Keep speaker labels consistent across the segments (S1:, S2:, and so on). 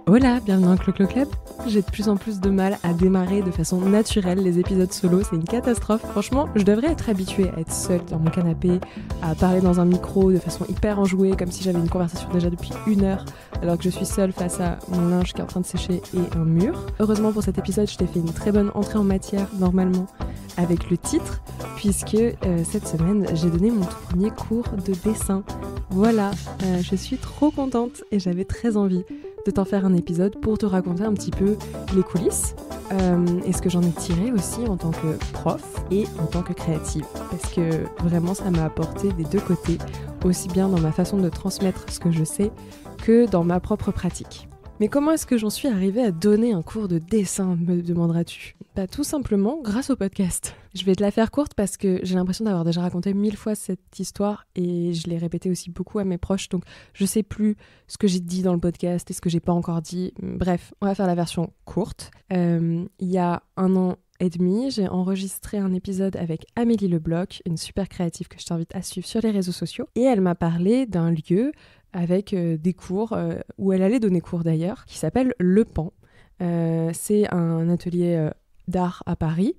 S1: Hola, bienvenue dans Clo-Clo Club. J'ai de plus en plus de mal à démarrer de façon naturelle les épisodes solo, c'est une catastrophe. Franchement, je devrais être habituée à être seule dans mon canapé, à parler dans un micro de façon hyper enjouée, comme si j'avais une conversation déjà depuis 1 heure, alors que je suis seule face à mon linge qui est en train de sécher et un mur. Heureusement pour cet épisode, je t'ai fait une très bonne entrée en matière, normalement, avec le titre, puisque cette semaine, j'ai donné mon tout premier cours de dessin. Voilà, je suis trop contente et j'avais très envie de t'en faire un épisode pour te raconter un petit peu les coulisses et ce que j'en ai tiré aussi en tant que prof et en tant que créative. Parce que vraiment, ça m'a apporté des deux côtés, aussi bien dans ma façon de transmettre ce que je sais que dans ma propre pratique. Mais comment est-ce que j'en suis arrivée à donner un cours de dessin, me demanderas-tu ? Tout simplement grâce au podcast. Je vais te la faire courte parce que j'ai l'impression d'avoir déjà raconté 1000 fois cette histoire et je l'ai répétée aussi beaucoup à mes proches, donc je sais plus ce que j'ai dit dans le podcast et ce que j'ai pas encore dit. Bref, on va faire la version courte. Il y a 1 an et demi, j'ai enregistré un épisode avec Amélie Lebloch, une super créative que je t'invite à suivre sur les réseaux sociaux, et elle m'a parlé d'un lieu avec des cours, où elle allait donner cours d'ailleurs, qui s'appelle Le Pan. C'est un atelier d'art à Paris,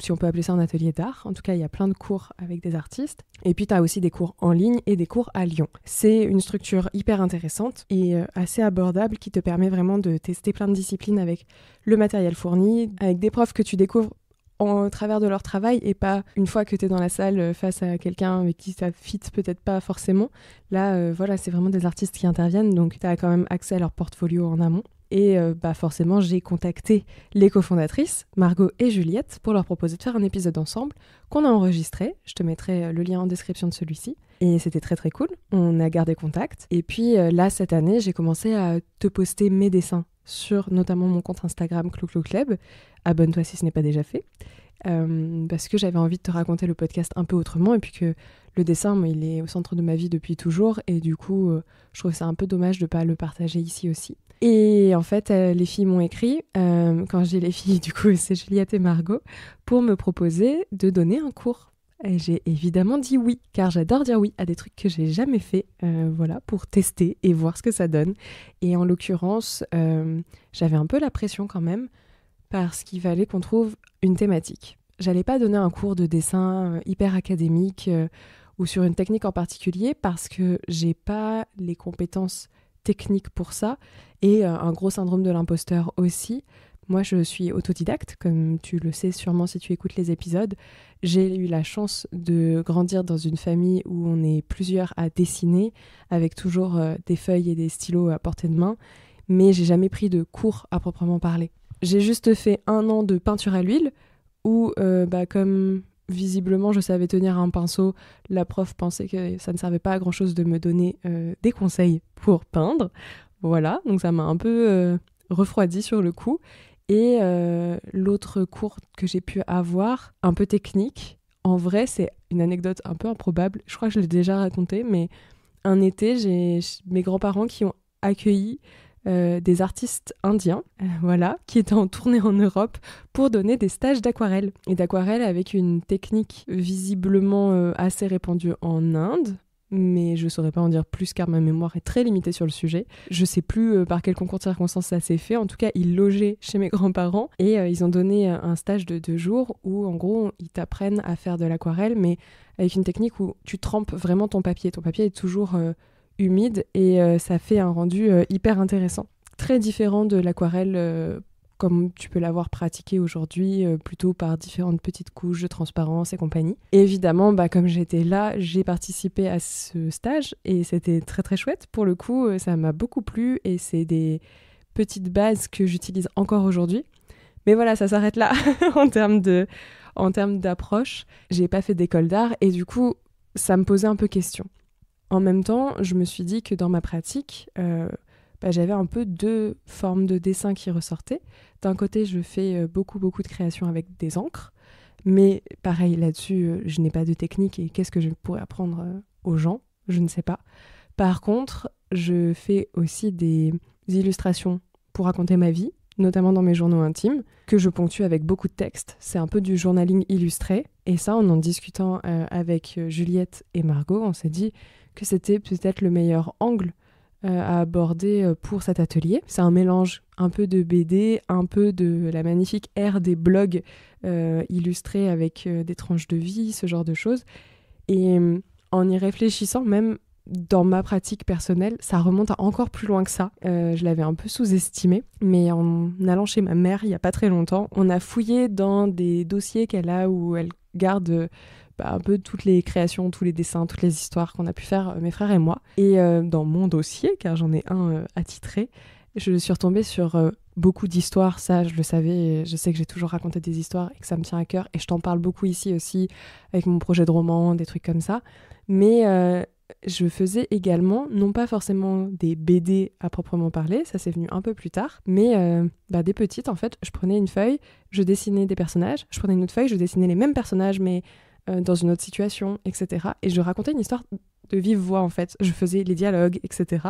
S1: si on peut appeler ça un atelier d'art. En tout cas, il y a plein de cours avec des artistes. Et puis, tu as aussi des cours en ligne et des cours à Lyon. C'est une structure hyper intéressante et assez abordable qui te permet vraiment de tester plein de disciplines avec le matériel fourni, avec des profs que tu découvres en travers de leur travail et pas une fois que tu es dans la salle face à quelqu'un avec qui ça fit peut-être pas forcément. Là, voilà, c'est vraiment des artistes qui interviennent, donc tu as quand même accès à leur portfolio en amont. Et forcément, j'ai contacté les cofondatrices, Margot et Juliette, pour leur proposer de faire un épisode ensemble qu'on a enregistré. Je te mettrai le lien en description de celui-ci. Et c'était très très cool. On a gardé contact. Et puis là, cette année, j'ai commencé à te poster mes dessins sur notamment mon compte Instagram Clo-Clo Club. Abonne-toi si ce n'est pas déjà fait. Parce que j'avais envie de te raconter le podcast un peu autrement et puis que le dessin, il est au centre de ma vie depuis toujours et du coup, je trouve ça un peu dommage de ne pas le partager ici aussi. Et en fait, les filles m'ont écrit, quand je dis les filles, du coup, c'est Juliette et Margot, pour me proposer de donner un cours. Et j'ai évidemment dit oui, car j'adore dire oui à des trucs que j'ai jamais fait, voilà, pour tester et voir ce que ça donne. Et en l'occurrence, j'avais un peu la pression quand même, parce qu'il fallait qu'on trouve une thématique. J'allais pas donner un cours de dessin hyper académique ou sur une technique en particulier, parce que j'ai pas les compétences technique pour ça et un gros syndrome de l'imposteur aussi. Moi, je suis autodidacte, comme tu le sais sûrement si tu écoutes les épisodes. J'ai eu la chance de grandir dans une famille où on est plusieurs à dessiner, avec toujours des feuilles et des stylos à portée de main, mais j'ai jamais pris de cours à proprement parler. J'ai juste fait 1 an de peinture à l'huile où, comme visiblement je savais tenir un pinceau, la prof pensait que ça ne servait pas à grand chose de me donner des conseils pour peindre. Voilà, donc ça m'a un peu refroidi sur le coup. Et l'autre cours que j'ai pu avoir, un peu technique, en vrai c'est une anecdote un peu improbable, je crois que je l'ai déjà raconté, mais un été j'ai mes grands-parents qui ont accueilli des artistes indiens, voilà, qui étaient en tournée en Europe pour donner des stages d'aquarelle. Et d'aquarelle avec une technique visiblement assez répandue en Inde, mais je saurais pas en dire plus car ma mémoire est très limitée sur le sujet. Je sais plus par quel concours de circonstances ça s'est fait. En tout cas, ils logeaient chez mes grands-parents et ils ont donné un stage de 2 jours où en gros ils t'apprennent à faire de l'aquarelle, mais avec une technique où tu trempes vraiment ton papier. Ton papier est toujours humide et ça fait un rendu hyper intéressant. Très différent de l'aquarelle comme tu peux l'avoir pratiquée aujourd'hui, plutôt par différentes petites couches de transparence et compagnie. Et évidemment, comme j'étais là, j'ai participé à ce stage et c'était très très chouette. Pour le coup, ça m'a beaucoup plu et c'est des petites bases que j'utilise encore aujourd'hui. Mais voilà, ça s'arrête là en termes d'approche. J'ai pas fait d'école d'art et du coup, ça me posait un peu question. En même temps, je me suis dit que dans ma pratique, j'avais un peu 2 formes de dessin qui ressortaient. D'un côté, je fais beaucoup de créations avec des encres, mais pareil, là-dessus, je n'ai pas de technique et qu'est-ce que je pourrais apprendre aux gens ? Je ne sais pas. Par contre, je fais aussi des illustrations pour raconter ma vie, notamment dans mes journaux intimes, que je ponctue avec beaucoup de textes. C'est un peu du journaling illustré. Et ça, en discutant avec Juliette et Margot, on s'est dit que c'était peut-être le meilleur angle à aborder pour cet atelier. C'est un mélange un peu de BD, un peu de la magnifique ère des blogs illustrés avec des tranches de vie, ce genre de choses. Et en y réfléchissant, même dans ma pratique personnelle, ça remonte à encore plus loin que ça. Je l'avais un peu sous-estimé, mais en allant chez ma mère il n'y a pas très longtemps, on a fouillé dans des dossiers qu'elle a où elle garde un peu toutes les créations, tous les dessins, toutes les histoires qu'on a pu faire, mes frères et moi. Et dans mon dossier, car j'en ai un attitré, je suis retombée sur beaucoup d'histoires. Ça, je le savais, je sais que j'ai toujours raconté des histoires et que ça me tient à cœur. Et je t'en parle beaucoup ici aussi, avec mon projet de roman, des trucs comme ça. Mais je faisais également, non pas forcément des BD à proprement parler, ça c'est venu un peu plus tard, mais des petites, en fait, je prenais une feuille, je dessinais des personnages, je prenais une autre feuille, je dessinais les mêmes personnages, mais dans une autre situation, etc. Et je racontais une histoire de vive voix, en fait. Je faisais les dialogues, etc.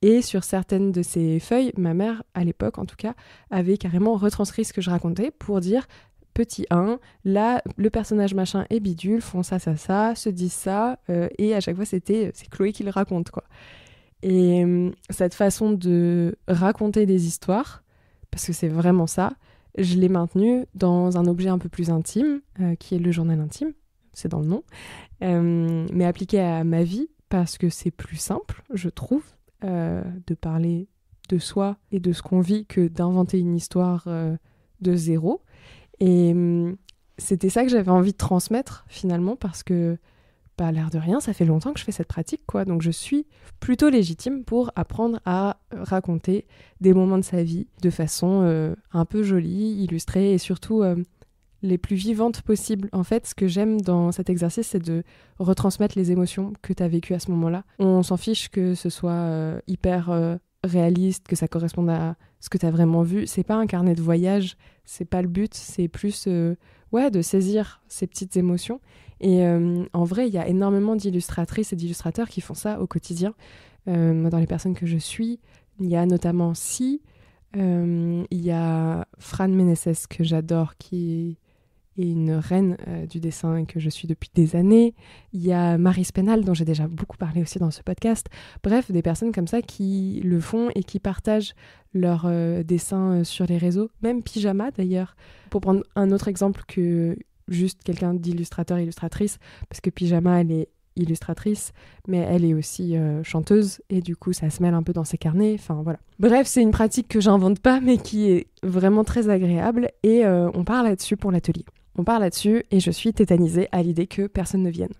S1: Et sur certaines de ces feuilles, ma mère, à l'époque en tout cas, avait carrément retranscrit ce que je racontais pour dire petit 1, là, le personnage machin et bidule font ça, se disent ça, et à chaque fois, c'est Chloé qui le raconte, quoi. Et cette façon de raconter des histoires, parce que c'est vraiment ça, je l'ai maintenue dans un objet un peu plus intime, qui est le journal intime, c'est dans le nom, mais appliqué à ma vie, parce que c'est plus simple, je trouve, de parler de soi et de ce qu'on vit que d'inventer une histoire de zéro. Et c'était ça que j'avais envie de transmettre, finalement, parce que, à l'air de rien, ça fait longtemps que je fais cette pratique, quoi. Donc je suis plutôt légitime pour apprendre à raconter des moments de sa vie de façon un peu jolie, illustrée et surtout les plus vivantes possibles. En fait, ce que j'aime dans cet exercice, c'est de retransmettre les émotions que tu as vécues à ce moment-là. On s'en fiche que ce soit hyper réaliste, que ça corresponde à ce que tu as vraiment vu. C'est pas un carnet de voyage, c'est pas le but, c'est plus de saisir ces petites émotions. Et en vrai, il y a énormément d'illustratrices et d'illustrateurs qui font ça au quotidien. Moi, dans les personnes que je suis, il y a notamment il y a Fran Meneses que j'adore, qui est une reine du dessin et que je suis depuis des années. Il y a Marie Spenal, dont j'ai déjà beaucoup parlé aussi dans ce podcast. Bref, des personnes comme ça qui le font et qui partagent leurs dessins sur les réseaux. Même Pyjama, d'ailleurs. Pour prendre un autre exemple que juste quelqu'un d'illustrateur, illustratrice, parce que Pyjama, elle est illustratrice, mais elle est aussi chanteuse, et du coup, ça se mêle un peu dans ses carnets. Enfin, voilà. Bref, c'est une pratique que j'invente pas, mais qui est vraiment très agréable, et on part là-dessus pour l'atelier. On part là-dessus, et je suis tétanisée à l'idée que personne ne vienne.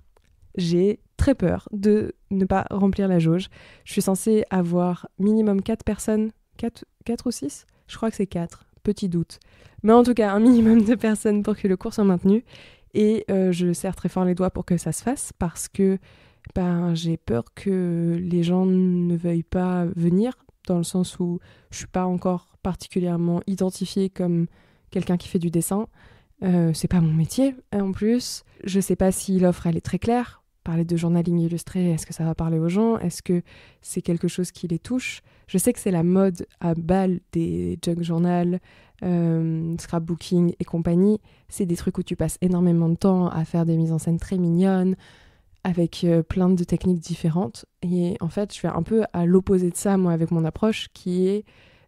S1: J'ai très peur de ne pas remplir la jauge. Je suis censée avoir minimum 4 personnes, 4 ou 6 ? Je crois que c'est 4, petit doute. Mais en tout cas, un minimum de personnes pour que le cours soit maintenu. Et je serre très fort les doigts pour que ça se fasse, parce que j'ai peur que les gens ne veuillent pas venir, dans le sens où je suis pas encore particulièrement identifiée comme quelqu'un qui fait du dessin. C'est pas mon métier, en plus. Je sais pas si l'offre, elle est très claire. Parler de journaling illustré, est-ce que ça va parler aux gens ? Est-ce que c'est quelque chose qui les touche ? Je sais que c'est la mode à balle des junk journal, scrapbooking et compagnie. C'est des trucs où tu passes énormément de temps à faire des mises en scène très mignonnes, avec plein de techniques différentes. Et en fait, je suis un peu à l'opposé de ça, moi, avec mon approche, qui est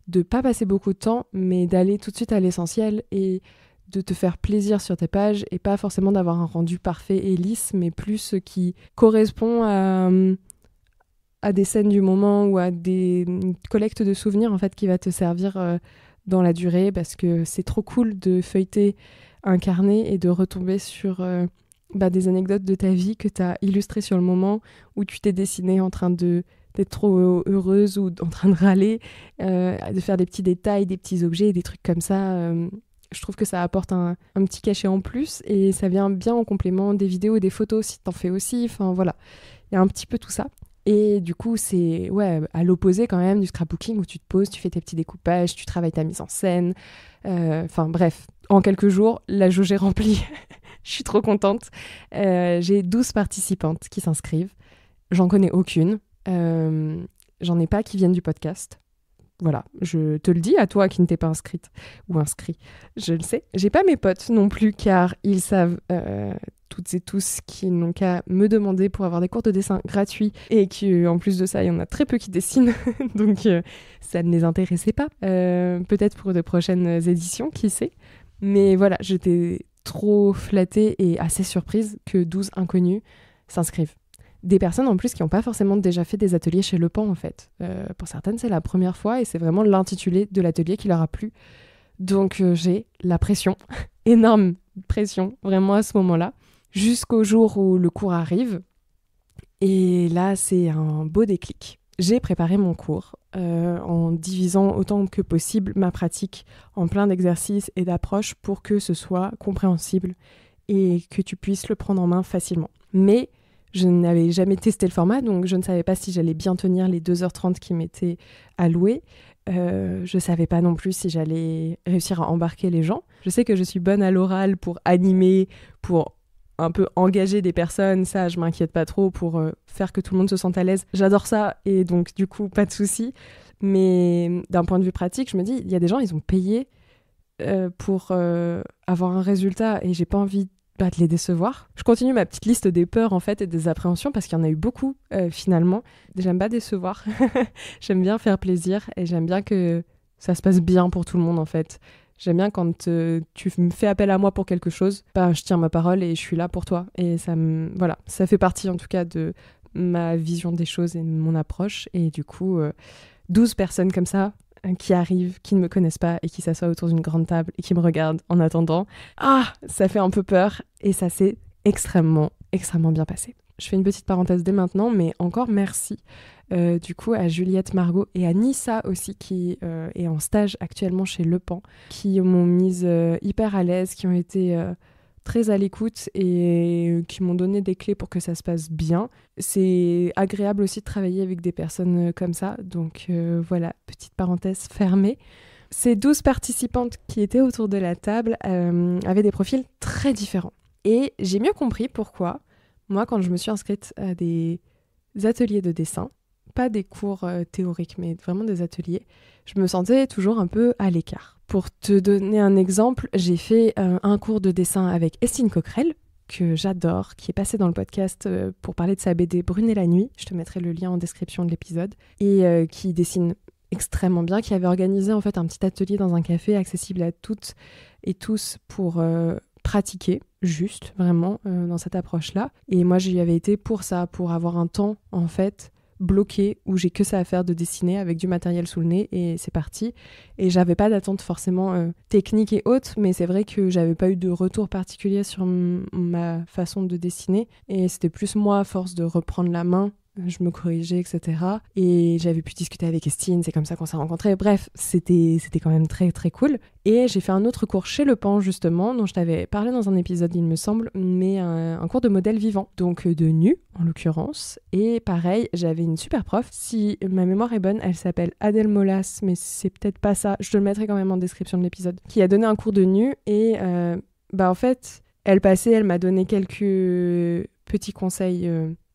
S1: de pas passer beaucoup de temps, mais d'aller tout de suite à l'essentiel et de te faire plaisir sur tes pages, et pas forcément d'avoir un rendu parfait et lisse, mais plus ce qui correspond à des scènes du moment ou à des collectes de souvenirs, en fait, qui va te servir dans la durée, parce que c'est trop cool de feuilleter un carnet et de retomber sur des anecdotes de ta vie que tu as illustrées sur le moment, où tu t'es dessinée en train d'être trop heureuse ou en train de râler, de faire des petits détails, des petits objets, des trucs comme ça. Je trouve que ça apporte un petit cachet en plus, et ça vient bien en complément des vidéos et des photos si t'en fais aussi. Enfin voilà, il y a un petit peu tout ça. Et du coup, c'est à l'opposé quand même du scrapbooking, où tu te poses, tu fais tes petits découpages, tu travailles ta mise en scène. Enfin bref, en quelques jours, la jauge est remplie. Je suis trop contente. J'ai 12 participantes qui s'inscrivent. J'en connais aucune. J'en ai pas qui viennent du podcast. Voilà, je te le dis à toi qui ne t'es pas inscrite ou inscrit. Je le sais. J'ai pas mes potes non plus car ils savent toutes et tous qui n'ont qu'à me demander pour avoir des cours de dessin gratuits et qu'en plus de ça, il y en a très peu qui dessinent. Donc ça ne les intéressait pas. Peut-être pour de prochaines éditions, qui sait. Mais voilà, j'étais trop flattée et assez surprise que 12 inconnus s'inscrivent. Des personnes en plus qui n'ont pas forcément déjà fait des ateliers chez Le Pan en fait. Pour certaines, c'est la première fois et c'est vraiment l'intitulé de l'atelier qui leur a plu. Donc j'ai la pression, énorme pression, vraiment à ce moment-là, jusqu'au jour où le cours arrive. Et là, c'est un beau déclic. J'ai préparé mon cours en divisant autant que possible ma pratique en plein d'exercices et d'approches pour que ce soit compréhensible et que tu puisses le prendre en main facilement. Mais je n'avais jamais testé le format, donc je ne savais pas si j'allais bien tenir les 2h30 qui m'étaient allouées. Je ne savais pas non plus si j'allais réussir à embarquer les gens. Je sais que je suis bonne à l'oral pour animer, pour un peu engager des personnes, ça je m'inquiète pas trop, pour faire que tout le monde se sente à l'aise. J'adore ça et donc du coup pas de souci. Mais d'un point de vue pratique, je me dis, il y a des gens, ils ont payé pour avoir un résultat et j'ai pas envie de les décevoir. Je continue ma petite liste des peurs en fait et des appréhensions parce qu'il y en a eu beaucoup finalement. J'aime pas décevoir, j'aime bien faire plaisir et j'aime bien que ça se passe bien pour tout le monde en fait. J'aime bien quand tu me fais appel à moi pour quelque chose, je tiens ma parole et je suis là pour toi. Et voilà, ça fait partie en tout cas de ma vision des choses et de mon approche. Et du coup, 12 personnes comme ça qui arrivent, qui ne me connaissent pas et qui s'assoient autour d'une grande table et qui me regardent en attendant. Ça fait un peu peur et ça s'est extrêmement, extrêmement bien passé. Je fais une petite parenthèse dès maintenant, mais encore merci du coup à Juliette, Margot et à Nissa aussi qui est en stage actuellement chez Le Pan, qui m'ont mise hyper à l'aise, qui ont été très à l'écoute et qui m'ont donné des clés pour que ça se passe bien. C'est agréable aussi de travailler avec des personnes comme ça, donc voilà, petite parenthèse fermée. Ces 12 participantes qui étaient autour de la table avaient des profils très différents. Et j'ai mieux compris pourquoi, moi, quand je me suis inscrite à des ateliers de dessin, pas des cours théoriques, mais vraiment des ateliers, je me sentais toujours un peu à l'écart. Pour te donner un exemple, j'ai fait un cours de dessin avec Estine Coquerel, que j'adore, qui est passée dans le podcast pour parler de sa BD Brune et la nuit. Je te mettrai le lien en description de l'épisode. Et qui dessine extrêmement bien, qui avait organisé en fait un petit atelier dans un café accessible à toutes et tous pour pratiquer, juste, vraiment, dans cette approche-là. Et moi, j'y avais été pour ça, pour avoir un temps, en fait, bloqué, où j'ai que ça à faire de dessiner avec du matériel sous le nez, et c'est parti. Et j'avais pas d'attente forcément technique et haute, mais c'est vrai que j'avais pas eu de retour particulier sur ma façon de dessiner, et c'était plus moi, à force de reprendre la main, je me corrigeais, etc. Et j'avais pu discuter avec Estine, c'est comme ça qu'on s'est rencontrés. Bref, c'était quand même très très cool. Et j'ai fait un autre cours chez Le Pan, justement, dont je t'avais parlé dans un épisode, il me semble, mais un cours de modèle vivant, donc de nu, en l'occurrence. Et pareil, j'avais une super prof. Si ma mémoire est bonne, elle s'appelle Adèle Molas, mais c'est peut-être pas ça. Je te le mettrai quand même en description de l'épisode. Qui a donné un cours de nu et en fait, elle m'a donné quelques petits conseils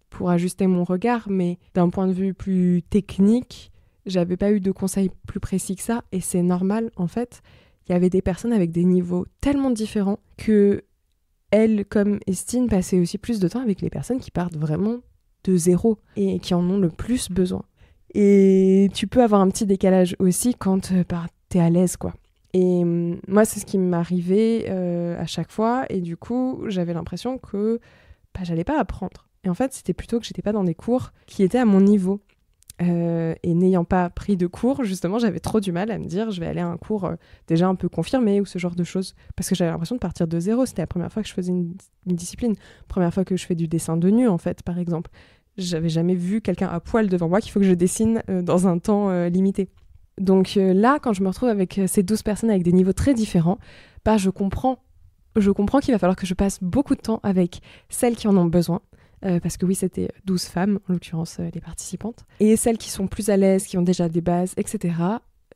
S1: pour ajuster mon regard, mais d'un point de vue plus technique, j'avais pas eu de conseils plus précis que ça, et c'est normal, en fait. Il y avait des personnes avec des niveaux tellement différents que elle, comme Estine, passait aussi plus de temps avec les personnes qui partent vraiment de zéro et qui en ont le plus besoin. Et tu peux avoir un petit décalage aussi quand t'es à l'aise, quoi. Et moi, c'est ce qui m'arrivait à chaque fois, et du coup, j'avais l'impression que j'allais pas apprendre. Et en fait, c'était plutôt que j'étais pas dans des cours qui étaient à mon niveau. Et n'ayant pas pris de cours, justement, j'avais trop du mal à me dire je vais aller à un cours déjà un peu confirmé ou ce genre de choses. Parce que j'avais l'impression de partir de zéro. C'était la première fois que je faisais une discipline. Première fois que je fais du dessin de nu, en fait, par exemple. J'avais jamais vu quelqu'un à poil devant moi qu'il faut que je dessine dans un temps limité. Donc là, quand je me retrouve avec ces 12 personnes avec des niveaux très différents, je comprends qu'il va falloir que je passe beaucoup de temps avec celles qui en ont besoin. Parce que oui, c'était 12 femmes, en l'occurrence les participantes. Et celles qui sont plus à l'aise, qui ont déjà des bases, etc.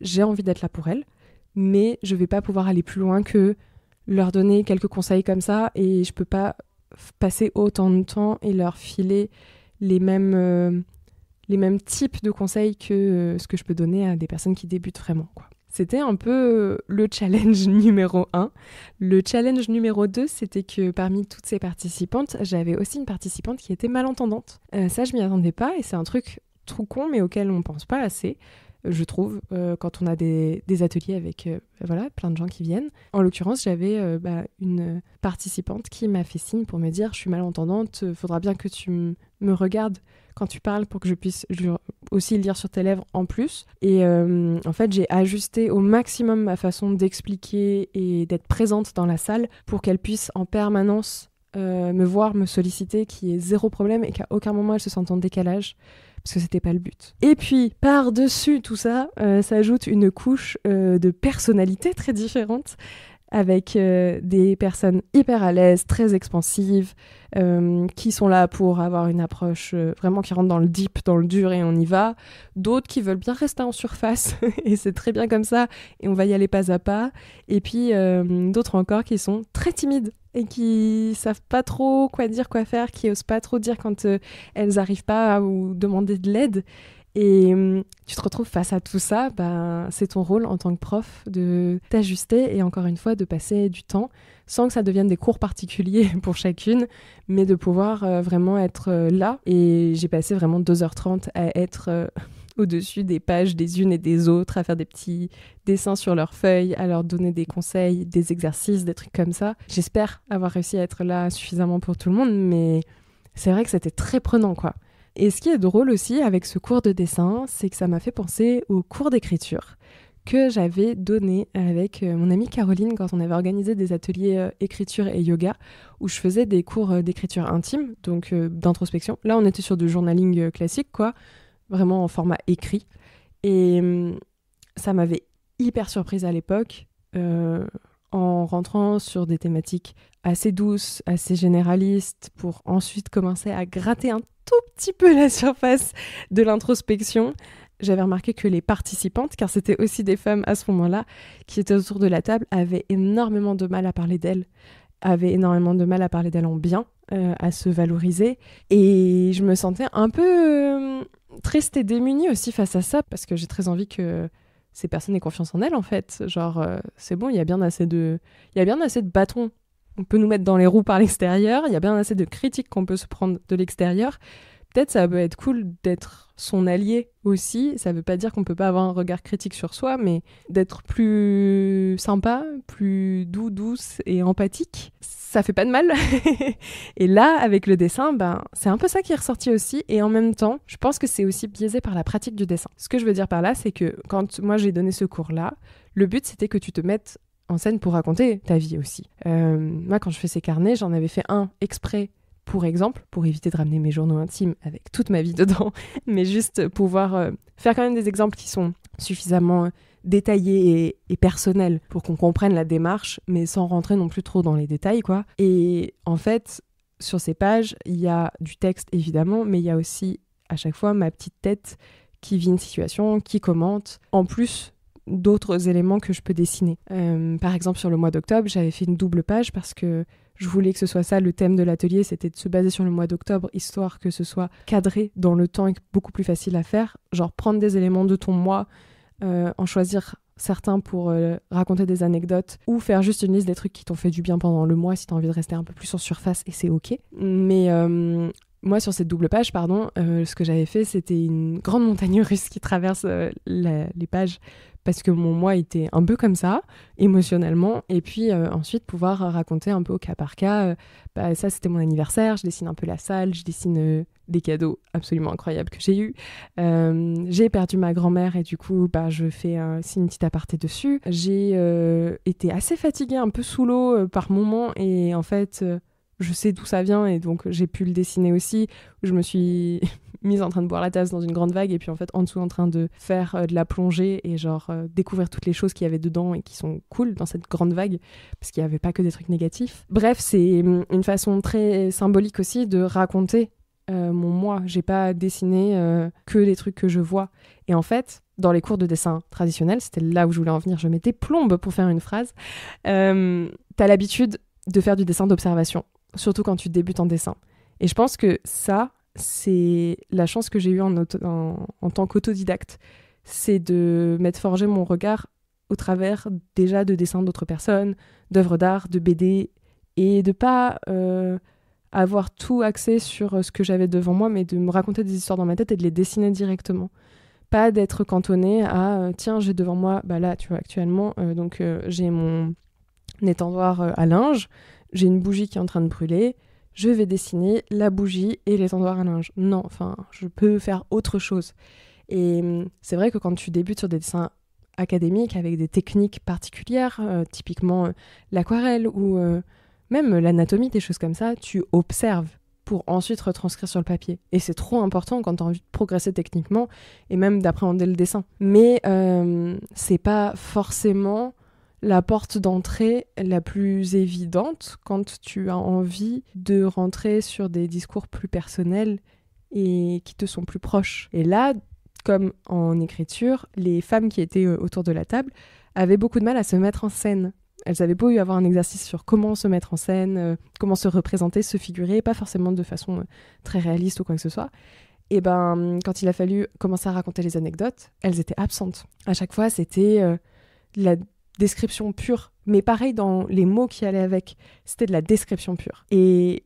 S1: J'ai envie d'être là pour elles, mais je vais pas pouvoir aller plus loin que leur donner quelques conseils comme ça, et je peux pas passer autant de temps et leur filer les mêmes les mêmes types de conseils que ce que je peux donner à des personnes qui débutent vraiment, quoi. C'était un peu le challenge numéro 1. Le challenge numéro 2, c'était que parmi toutes ces participantes, j'avais aussi une participante qui était malentendante. Ça, je m'y attendais pas et c'est un truc tout con mais auquel on pense pas assez, je trouve, quand on a des ateliers avec plein de gens qui viennent. En l'occurrence, j'avais une participante qui m'a fait signe pour me dire « Je suis malentendante, faudra bien que tu me regardes quand tu parles pour que je puisse aussi lire sur tes lèvres en plus. » Et en fait, j'ai ajusté au maximum ma façon d'expliquer et d'être présente dans la salle pour qu'elle puisse en permanence me voir, me solliciter, qu'il y ait zéro problème et qu'à aucun moment elle se sente en décalage. Parce que c'était pas le but. Et puis, par-dessus tout ça, s'ajoute une couche de personnalités très différentes, avec des personnes hyper à l'aise, très expansives, qui sont là pour avoir une approche vraiment qui rentre dans le deep, dans le dur et on y va. D'autres qui veulent bien rester en surface, et c'est très bien comme ça, et on va y aller pas à pas. Et puis, d'autres encore qui sont très timides et qui savent pas trop quoi dire, quoi faire, qui osent pas trop dire quand elles arrivent pas ou demander de l'aide. Et tu te retrouves face à tout ça, c'est ton rôle en tant que prof de t'ajuster et encore une fois de passer du temps sans que ça devienne des cours particuliers pour chacune, mais de pouvoir vraiment être là. Et j'ai passé vraiment 2h30 à être au-dessus des pages des unes et des autres, à faire des petits dessins sur leurs feuilles, à leur donner des conseils, des exercices, des trucs comme ça. J'espère avoir réussi à être là suffisamment pour tout le monde, mais c'est vrai que c'était très prenant, quoi. Et ce qui est drôle aussi avec ce cours de dessin, c'est que ça m'a fait penser au cours d'écriture que j'avais donné avec mon amie Caroline quand on avait organisé des ateliers écriture et yoga où je faisais des cours d'écriture intime, donc d'introspection. Là, on était sur du journaling classique, quoi, vraiment en format écrit. Et ça m'avait hyper surprise à l'époque en rentrant sur des thématiques assez douces, assez généralistes, pour ensuite commencer à gratter un tout petit peu la surface de l'introspection. J'avais remarqué que les participantes, car c'était aussi des femmes à ce moment-là, qui étaient autour de la table, avaient énormément de mal à parler d'elles, en bien, à se valoriser. Et je me sentais un peu triste et démunie aussi face à ça, parce que j'ai très envie que ces personnes aient confiance en elles, en fait. Genre, c'est bon, il y a bien assez de bâtons on peut nous mettre dans les roues par l'extérieur, il y a bien assez de critiques qu'on peut se prendre de l'extérieur. Peut-être ça peut être cool d'être son allié aussi, ça veut pas dire qu'on peut pas avoir un regard critique sur soi, mais d'être plus sympa, plus douce et empathique, ça fait pas de mal. Et là, avec le dessin, c'est un peu ça qui est ressorti aussi, et en même temps, je pense que c'est aussi biaisé par la pratique du dessin. Ce que je veux dire par là, c'est que quand moi j'ai donné ce cours-là, le but c'était que tu te mettes en scène pour raconter ta vie aussi. Moi, quand je fais ces carnets, j'en avais fait un exprès pour exemple, pour éviter de ramener mes journaux intimes avec toute ma vie dedans, mais juste pouvoir faire quand même des exemples qui sont suffisamment détaillés et personnels pour qu'on comprenne la démarche, mais sans rentrer non plus trop dans les détails, quoi. Et en fait, sur ces pages, il y a du texte évidemment, mais il y a aussi à chaque fois ma petite tête qui vit une situation, qui commente, en plus d'autres éléments que je peux dessiner. Par exemple, sur le mois d'octobre, j'avais fait une double page parce que je voulais que ce soit ça, le thème de l'atelier, c'était de se baser sur le mois d'octobre, histoire que ce soit cadré dans le temps et beaucoup plus facile à faire. Genre prendre des éléments de ton mois, en choisir certains pour raconter des anecdotes, ou faire juste une liste des trucs qui t'ont fait du bien pendant le mois si t'as envie de rester un peu plus en surface, et c'est ok. Mais moi, sur cette double page, ce que j'avais fait, c'était une grande montagne russe qui traverse les pages, parce que mon mois était un peu comme ça, émotionnellement, et puis ensuite pouvoir raconter un peu au cas par cas, ça c'était mon anniversaire, je dessine un peu la salle, je dessine des cadeaux absolument incroyables que j'ai eus, j'ai perdu ma grand-mère et du coup je fais aussi une petite aparté dessus, j'ai été assez fatiguée, un peu sous l'eau par moments, et en fait je sais d'où ça vient et donc j'ai pu le dessiner aussi, je me suis mise en train de boire la tasse dans une grande vague et puis en fait en dessous en train de faire de la plongée et découvrir toutes les choses qu'il y avait dedans et qui sont cool dans cette grande vague parce qu'il n'y avait pas que des trucs négatifs. Bref, c'est une façon très symbolique aussi de raconter mon moi. J'ai pas dessiné que les trucs que je vois. Et en fait, dans les cours de dessin traditionnels, c'était là où je voulais en venir, je mettais plombe pour faire une phrase, t'as l'habitude de faire du dessin d'observation, surtout quand tu débutes en dessin. Et je pense que ça, c'est la chance que j'ai eue en tant qu'autodidacte. C'est de m'être forgé mon regard au travers déjà de dessins d'autres personnes, d'œuvres d'art, de BD, et de pas avoir tout axé sur ce que j'avais devant moi, mais de me raconter des histoires dans ma tête et de les dessiner directement. Pas d'être cantonné à tiens, j'ai devant moi, bah là, tu vois, actuellement, j'ai mon étendoir à linge, j'ai une bougie qui est en train de brûler, je vais dessiner la bougie et l'étendoir à linge. Non, enfin, je peux faire autre chose. Et c'est vrai que quand tu débutes sur des dessins académiques avec des techniques particulières, typiquement l'aquarelle ou même l'anatomie, des choses comme ça, tu observes pour ensuite retranscrire sur le papier. Et c'est trop important quand tu as envie de progresser techniquement et même d'appréhender le dessin. Mais c'est pas forcément la porte d'entrée la plus évidente quand tu as envie de rentrer sur des discours plus personnels et qui te sont plus proches. Et là, comme en écriture, les femmes qui étaient autour de la table avaient beaucoup de mal à se mettre en scène. Elles avaient beau y avoir un exercice sur comment se mettre en scène, comment se représenter, se figurer, pas forcément de façon très réaliste ou quoi que ce soit. Et ben, quand il a fallu commencer à raconter les anecdotes, elles étaient absentes. À chaque fois, c'était la description pure. Mais pareil dans les mots qui allaient avec, c'était de la description pure. Et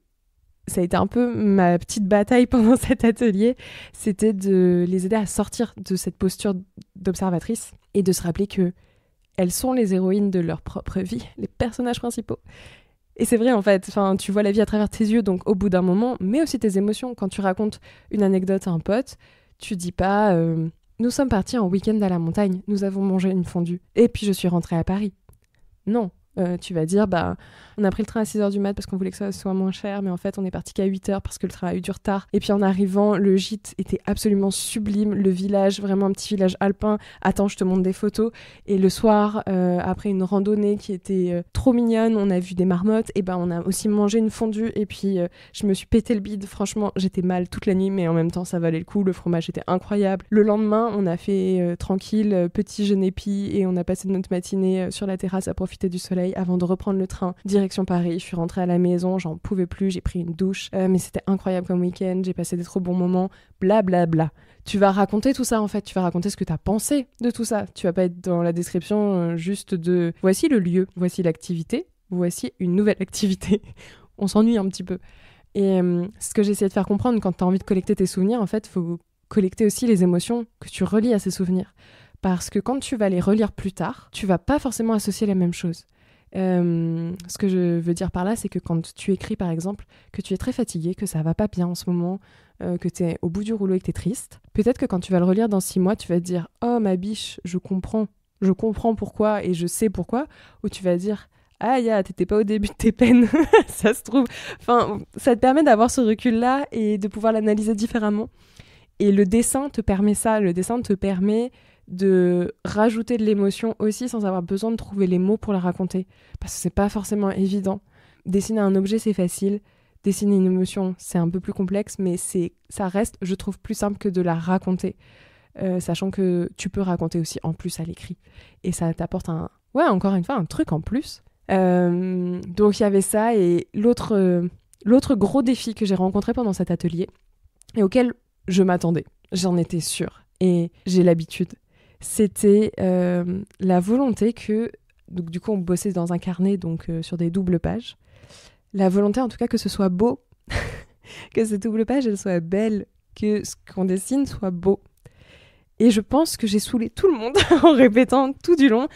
S1: ça a été un peu ma petite bataille pendant cet atelier, c'était de les aider à sortir de cette posture d'observatrice et de se rappeler que elles sont les héroïnes de leur propre vie, les personnages principaux. Et c'est vrai en fait, tu vois la vie à travers tes yeux, donc au bout d'un moment, mais aussi tes émotions. Quand tu racontes une anecdote à un pote, tu dis pas nous sommes partis en week-end à la montagne, nous avons mangé une fondue, et puis je suis rentrée à Paris. Non. Tu vas dire, on a pris le train à 6h du mat parce qu'on voulait que ça soit moins cher, mais en fait, on est parti qu'à 8h parce que le train a eu du retard. Et puis en arrivant, le gîte était absolument sublime, le village, vraiment un petit village alpin. Attends, je te montre des photos. Et le soir, après une randonnée qui était trop mignonne, on a vu des marmottes, et on a aussi mangé une fondue, et puis je me suis pété le bide. Franchement, j'étais mal toute la nuit, mais en même temps, ça valait le coup. Le fromage était incroyable. Le lendemain, on a fait tranquille, petit jeûne épi, et on a passé notre matinée sur la terrasse à profiter du soleil avant de reprendre le train direction Paris. Je suis rentrée à la maison, j'en pouvais plus, j'ai pris une douche, mais c'était incroyable comme week-end, j'ai passé des trop bons moments, blablabla. Bla, bla. Tu vas raconter tout ça en fait, tu vas raconter ce que tu as pensé de tout ça. Tu vas pas être dans la description juste de voici le lieu, voici l'activité, voici une nouvelle activité. On s'ennuie un petit peu. Et ce que j'essaie de faire comprendre quand tu as envie de collecter tes souvenirs, en fait, il faut collecter aussi les émotions que tu relis à ces souvenirs. Parce que quand tu vas les relire plus tard, tu vas pas forcément associer la même chose. Ce que je veux dire par là, c'est que quand tu écris par exemple que tu es très fatigué, que ça va pas bien en ce moment, que tu es au bout du rouleau et que tu es triste, peut-être que quand tu vas le relire dans 6 mois, tu vas te dire « Oh ma biche, je comprends pourquoi et je sais pourquoi », ou tu vas dire « Ah ya, t'étais pas au début de tes peines, ça se trouve ». Enfin, ça te permet d'avoir ce recul-là et de pouvoir l'analyser différemment. Et le dessin te permet ça, le dessin te permet de rajouter de l'émotion aussi sans avoir besoin de trouver les mots pour la raconter. Parce que c'est pas forcément évident. Dessiner un objet, c'est facile. Dessiner une émotion, c'est un peu plus complexe, mais ça reste, je trouve, plus simple que de la raconter. Sachant que tu peux raconter aussi en plus à l'écrit. Et ça t'apporte encore une fois, un truc en plus. Donc il y avait ça. Et l'autre gros défi que j'ai rencontré pendant cet atelier, et auquel je m'attendais, j'en étais sûre, et j'ai l'habitude, c'était la volonté que, donc du coup on bossait dans un carnet, donc sur des doubles pages, la volonté en tout cas que ce soit beau, que ces doubles pages elles soient belles, que ce qu'on dessine soit beau. Et je pense que j'ai saoulé tout le monde en répétant tout du long.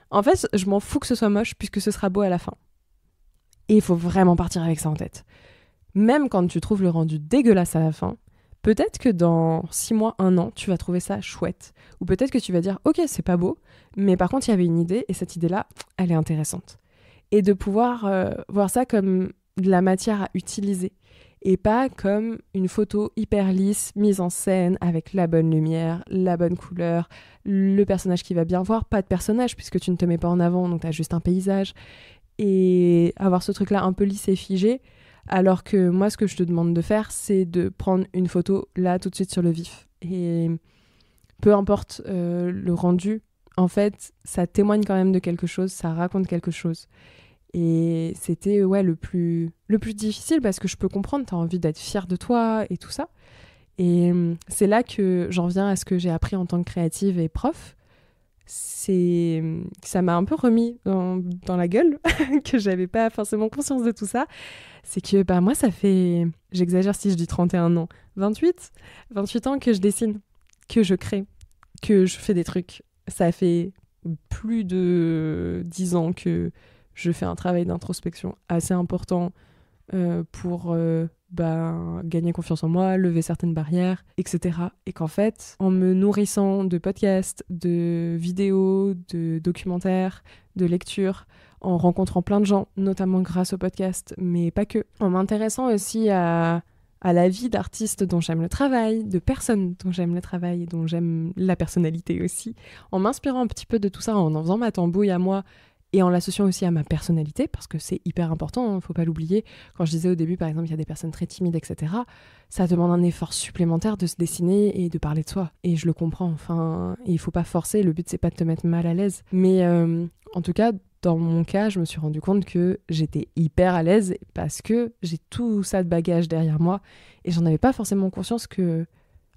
S1: En fait, je m'en fous que ce soit moche puisque ce sera beau à la fin. Et il faut vraiment partir avec ça en tête. Même quand tu trouves le rendu dégueulasse à la fin, peut-être que dans 6 mois, 1 an, tu vas trouver ça chouette. Ou peut-être que tu vas dire « Ok, c'est pas beau, mais par contre, il y avait une idée, et cette idée-là, elle est intéressante. » Et de pouvoir voir ça comme de la matière à utiliser, et pas comme une photo hyper lisse, mise en scène, avec la bonne lumière, la bonne couleur, le personnage qui va bien voir, pas de personnage, puisque tu ne te mets pas en avant, donc tu as juste un paysage. Et avoir ce truc-là un peu lisse et figé, alors que moi, ce que je te demande de faire, c'est de prendre une photo là, tout de suite sur le vif. Et peu importe le rendu, en fait, ça témoigne quand même de quelque chose, ça raconte quelque chose. Et c'était le plus difficile parce que je peux comprendre, t'as envie d'être fière de toi et tout ça. Et c'est là que j'en viens à ce que j'ai appris en tant que créative et prof. Ça m'a un peu remis dans la gueule, que j'avais pas forcément conscience de tout ça. C'est que moi, ça fait, j'exagère si je dis 31 ans, 28 ans que je dessine, que je crée, que je fais des trucs. Ça fait plus de 10 ans que je fais un travail d'introspection assez important pour gagner confiance en moi, lever certaines barrières, etc. Et qu'en fait, en me nourrissant de podcasts, de vidéos, de documentaires, de lectures, en rencontrant plein de gens, notamment grâce au podcast, mais pas que, en m'intéressant aussi à la vie d'artistes dont j'aime le travail, de personnes dont j'aime le travail et dont j'aime la personnalité aussi, en m'inspirant un petit peu de tout ça, en faisant ma tambouille à moi, et en l'associant aussi à ma personnalité, parce que c'est hyper important, faut pas l'oublier. Quand je disais au début, par exemple, il y a des personnes très timides, etc., ça demande un effort supplémentaire de se dessiner et de parler de soi. Et je le comprends, enfin, il faut pas forcer, le but c'est pas de te mettre mal à l'aise. Mais en tout cas, dans mon cas, je me suis rendu compte que j'étais hyper à l'aise parce que j'ai tout ça de bagage derrière moi et j'en avais pas forcément conscience que...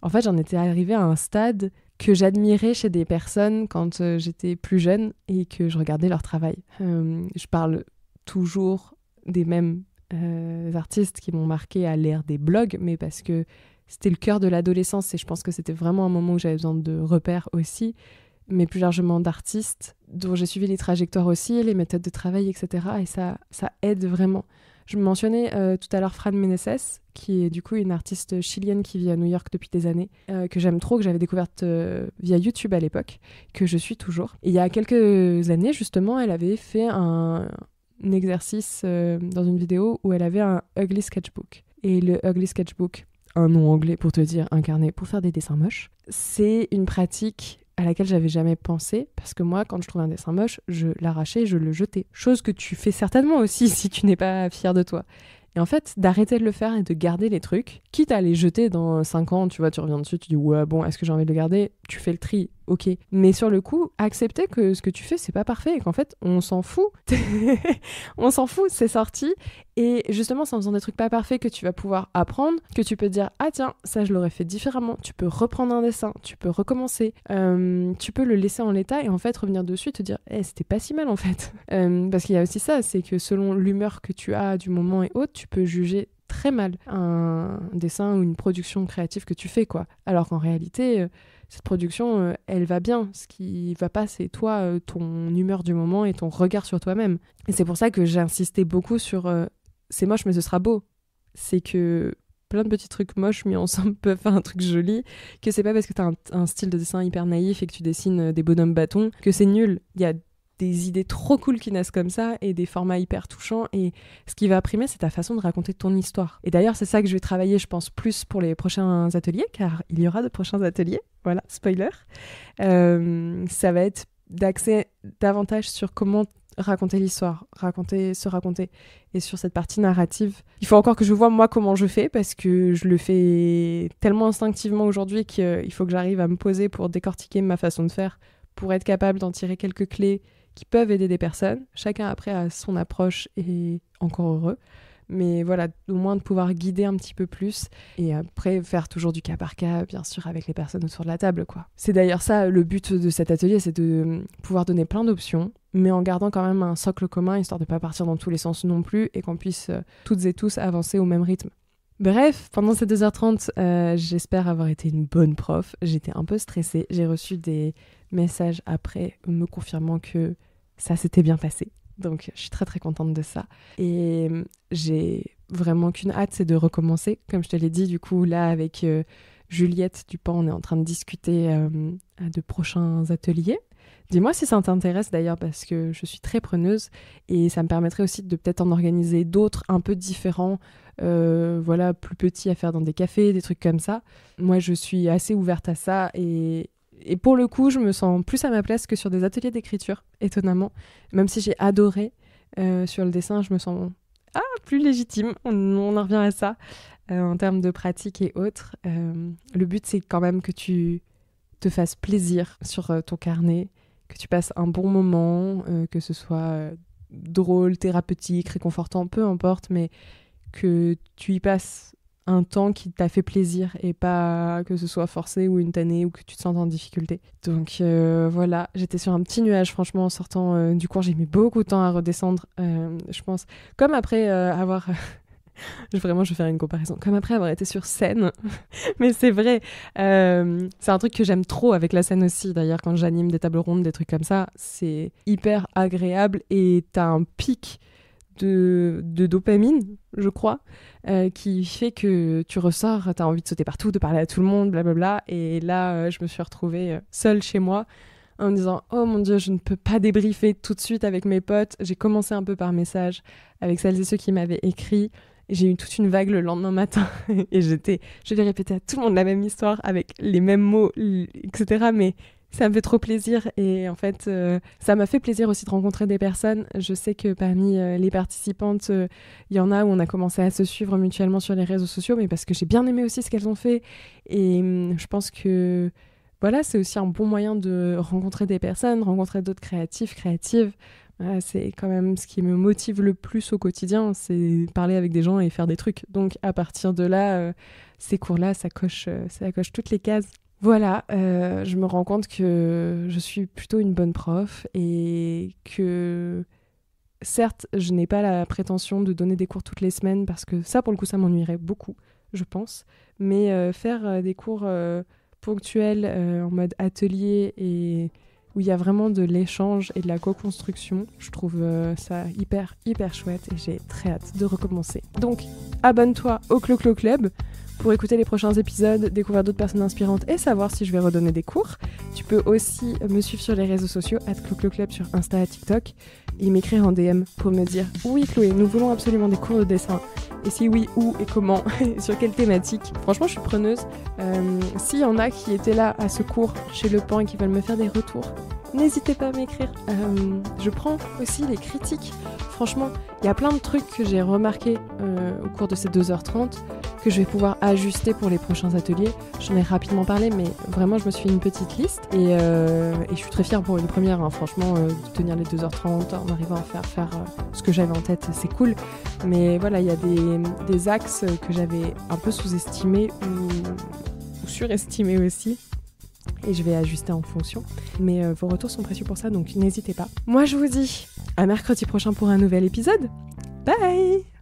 S1: En fait, j'en étais arrivée à un stade que j'admirais chez des personnes quand j'étais plus jeune et que je regardais leur travail. Je parle toujours des mêmes artistes qui m'ont marqué à l'ère des blogs, mais parce que c'était le cœur de l'adolescence et je pense que c'était vraiment un moment où j'avais besoin de repères aussi, mais plus largement d'artistes dont j'ai suivi les trajectoires aussi, les méthodes de travail, etc. Et ça aide vraiment. Je mentionnais tout à l'heure Fran Meneses, qui est du coup une artiste chilienne qui vit à New York depuis des années, que j'aime trop, que j'avais découverte via YouTube à l'époque, que je suis toujours. Et il y a quelques années, justement, elle avait fait un exercice dans une vidéo où elle avait un Ugly Sketchbook. Et le Ugly Sketchbook, un nom anglais pour te dire, un carnet pour faire des dessins moches, c'est une pratique à laquelle j'avais jamais pensé, parce que moi, quand je trouvais un dessin moche, je l'arrachais et je le jetais. Chose que tu fais certainement aussi si tu n'es pas fier de toi. Et en fait, d'arrêter de le faire et de garder les trucs, quitte à les jeter dans 5 ans, tu vois, tu reviens dessus, tu dis « Ouais, bon, est-ce que j'ai envie de le garder ?» Tu fais le tri, ok. Mais sur le coup, accepter que ce que tu fais, c'est pas parfait et qu'en fait, on s'en fout. On s'en fout, c'est sorti. Et justement, c'est en faisant des trucs pas parfaits que tu vas pouvoir apprendre, que tu peux dire « Ah tiens, ça, je l'aurais fait différemment. » Tu peux reprendre un dessin, tu peux recommencer, tu peux le laisser en l'état et en fait revenir dessus et te dire « C'était pas si mal en fait. » Parce qu'il y a aussi ça, c'est que selon l'humeur que tu as du moment et autres, tu peux juger très mal un dessin ou une production créative que tu fais, quoi. Alors qu'en réalité, cette production, elle va bien. Ce qui va pas, c'est toi, ton humeur du moment et ton regard sur toi-même. Et c'est pour ça que j'ai insisté beaucoup sur c'est moche, mais ce sera beau. C'est que plein de petits trucs moches mis ensemble peuvent faire un truc joli, que c'est pas parce que t'as un style de dessin hyper naïf et que tu dessines des bonhommes bâtons que c'est nul. Il y a des idées trop cool qui naissent comme ça et des formats hyper touchants et ce qui va primer, c'est ta façon de raconter ton histoire. Et d'ailleurs, c'est ça que je vais travailler, je pense, plus pour les prochains ateliers, car il y aura de prochains ateliers, voilà, spoiler. Ça va être d'axer davantage sur comment raconter l'histoire, se raconter, et sur cette partie narrative. Il faut encore que je vois moi comment je fais, parce que je le fais tellement instinctivement aujourd'hui qu'il faut que j'arrive à me poser pour décortiquer ma façon de faire, pour être capable d'en tirer quelques clés qui peuvent aider des personnes. Chacun après a son approche et encore heureux. Mais voilà, au moins de pouvoir guider un petit peu plus et après faire toujours du cas par cas, bien sûr, avec les personnes autour de la table, quoi. C'est d'ailleurs ça, le but de cet atelier, c'est de pouvoir donner plein d'options, mais en gardant quand même un socle commun, histoire de pas partir dans tous les sens non plus et qu'on puisse toutes et tous avancer au même rythme. Bref, pendant ces 2h30, j'espère avoir été une bonne prof. J'étais un peu stressée. J'ai reçu des messages après me confirmant que ça s'était bien passé. Donc, je suis très très contente de ça. Et j'ai vraiment qu'une hâte, c'est de recommencer. Comme je te l'ai dit, du coup, là, avec Juliette Dupont, on est en train de discuter de prochains ateliers. Dis-moi si ça t'intéresse d'ailleurs, parce que je suis très preneuse et ça me permettrait aussi de peut-être en organiser d'autres un peu différents, voilà, plus petits à faire dans des cafés, des trucs comme ça. Moi, je suis assez ouverte à ça et pour le coup, je me sens plus à ma place que sur des ateliers d'écriture, étonnamment. Même si j'ai adoré sur le dessin, je me sens plus légitime. On en revient à ça en termes de pratique et autres. Le but, c'est quand même que tu te fasses plaisir sur ton carnet, que tu passes un bon moment, que ce soit drôle, thérapeutique, réconfortant, peu importe, mais que tu y passes un temps qui t'a fait plaisir et pas que ce soit forcé ou une tannée ou que tu te sentes en difficulté. Donc voilà, j'étais sur un petit nuage franchement en sortant du cours. J'ai mis beaucoup de temps à redescendre, je pense. Comme après avoir... Vraiment, je vais faire une comparaison. Comme après avoir été sur scène. Mais c'est vrai, c'est un truc que j'aime trop avec la scène aussi. D'ailleurs, quand j'anime des tables rondes, des trucs comme ça, c'est hyper agréable et t'as un pic de dopamine, je crois, qui fait que tu ressors, t'as envie de sauter partout, de parler à tout le monde, blablabla. Et là, je me suis retrouvée seule chez moi en me disant « Oh mon Dieu, je ne peux pas débriefer tout de suite avec mes potes ». J'ai commencé un peu par message avec celles et ceux qui m'avaient écrit. J'ai eu toute une vague le lendemain matin et je l'ai répété à tout le monde la même histoire avec les mêmes mots, etc. Mais ça me fait trop plaisir et en fait, ça m'a fait plaisir aussi de rencontrer des personnes. Je sais que parmi les participantes, il y en a où on a commencé à se suivre mutuellement sur les réseaux sociaux, mais parce que j'ai bien aimé aussi ce qu'elles ont fait. Et je pense que voilà, c'est aussi un bon moyen de rencontrer des personnes, rencontrer d'autres créatifs, créatives. C'est quand même ce qui me motive le plus au quotidien, c'est parler avec des gens et faire des trucs. Donc à partir de là, ces cours-là, ça coche toutes les cases. Voilà, je me rends compte que je suis plutôt une bonne prof et que certes, je n'ai pas la prétention de donner des cours toutes les semaines parce que ça, pour le coup, ça m'ennuierait beaucoup, je pense. Mais faire des cours ponctuels en mode atelier et où il y a vraiment de l'échange et de la co-construction. Je trouve ça hyper, hyper chouette et j'ai très hâte de recommencer. Donc, abonne-toi au Clo-Clo Club pour écouter les prochains épisodes, découvrir d'autres personnes inspirantes et savoir si je vais redonner des cours. Tu peux aussi me suivre sur les réseaux sociaux, @CloCloClub sur Insta et TikTok, et m'écrire en DM pour me dire « Oui Chloé, nous voulons absolument des cours de dessin ». Et si oui, où et comment, sur quelle thématique. Franchement, je suis preneuse. S'il y en a qui étaient là à ce cours chez Le Pan et qui veulent me faire des retours, n'hésitez pas à m'écrire. Je prends aussi les critiques. Franchement, il y a plein de trucs que j'ai remarqués au cours de ces 2h30 que je vais pouvoir ajuster pour les prochains ateliers. J'en ai rapidement parlé, mais vraiment, je me suis fait une petite liste. Et je suis très fière pour une première, hein, franchement, de tenir les 2h30 en arrivant à faire ce que j'avais en tête, c'est cool. Mais voilà, il y a des axes que j'avais un peu sous-estimés ou surestimés aussi. Et je vais ajuster en fonction. Mais vos retours sont précieux pour ça, donc n'hésitez pas. Moi, je vous dis à mercredi prochain pour un nouvel épisode. Bye!